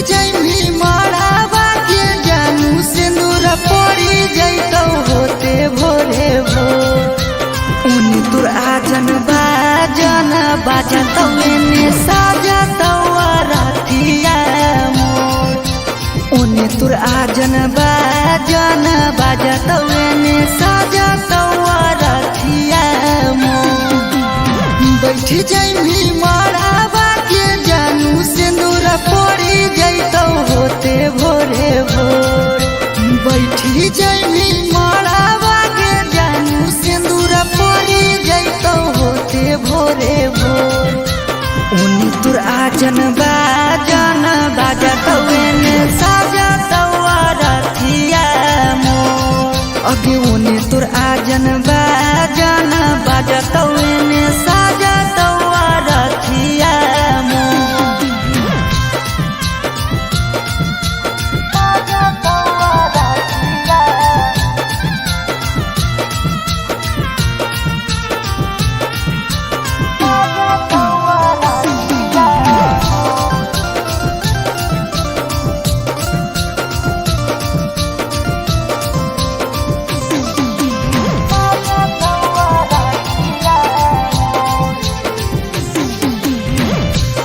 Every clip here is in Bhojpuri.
जैमी मड़ावा के जानू सिंदूर पड़ी जैतौ होते भोरे भोर। उनी तुर आजन बाजतौ एने साजतौ रथिया मोर। उनी तुर आजन बाजतौ एने साजतौ रथिया मोर। बैठी जैमी मड़ावा के जानू सिंदूर पड़ी जैतौ होते भोरे भोर। बैठी जैमी मड़ावा के जानू सिंदूर पड़ी जैतौ होते भोरे भोर। उनी तुर आजन बाजतौ एने साजतौ रथिया मोर। अगे उनी तुर आजन बाजतौ एने साजतौ रथिया मोर।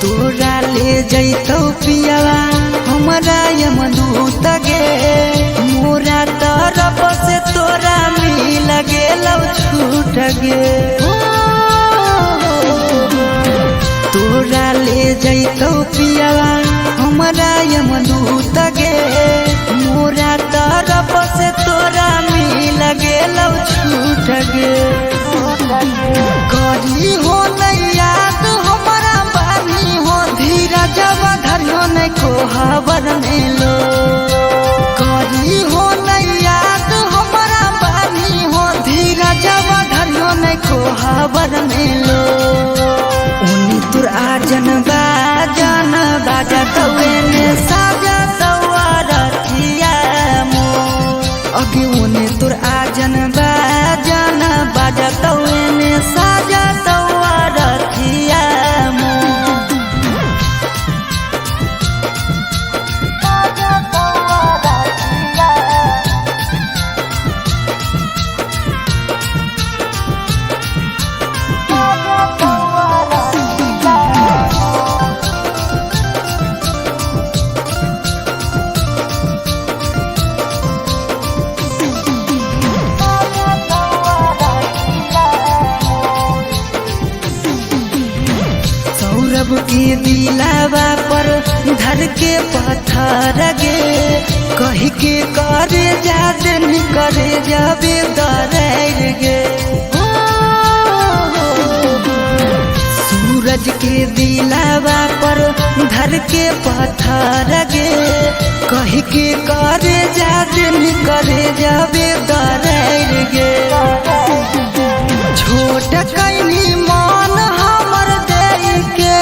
तोरा ले जैतौ पियावा हमरा यमदूत गे। मोरा तरफ से तोरा मिल गेलौ छूट गे। तोरा ले जैतौ पियावा हमरा यमदूत गे। मोरा तरफ से तोरा मिल गेलौ छूट गे। करी हो नैया तो हमरा बानी हो धीरज धरियो नहीं को खबर मिलो। करी हो नैया तो हमरा बानी हो धीरज धरियो नहीं को खबर मिलो। उनी तुर आजन बाजतौ एने साजतौ रथिया मोर। अगे उनी तुर आजन बाजतौ एने साजतौ रथिया मोर। सौरभ के दिलावा पर धर के पत्थर गे। कही के करे जादन करे जाबे दरैर गे। सूरज के दिलावा पर धर के पत्थर गे। कही के करे जादन करे जाबे दरैर गे। छोट कैनी मान हमर दे के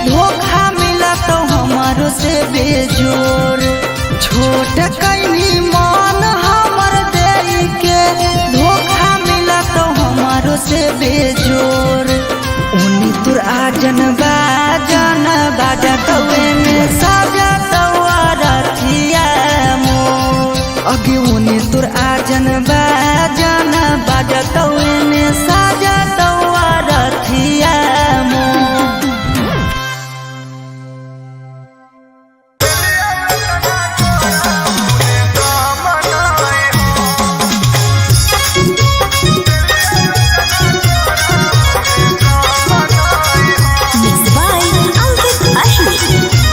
धोखा मिला तो हमारो से बेजोर। छोट कैनी मान हमर दे के धोखा मिला तो हमारो से बेजोर। उनी तुर आजन बाजतौ एने साजतौ रथिया मोर। अगे उनी तुर आजन बाजतौ एने साजतौ रथिया मोर। Mixed by Ankit Ashmi.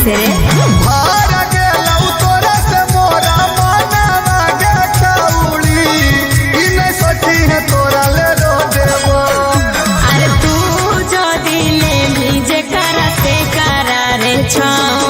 कैसे रे? भार गेलौ तोरा से मोरा मनवा गे कौड़ी, ई नहीं सोची है तोरा ले रो देबो। अरे तू जो दिले भी जे करा से करा रे छौड़ी।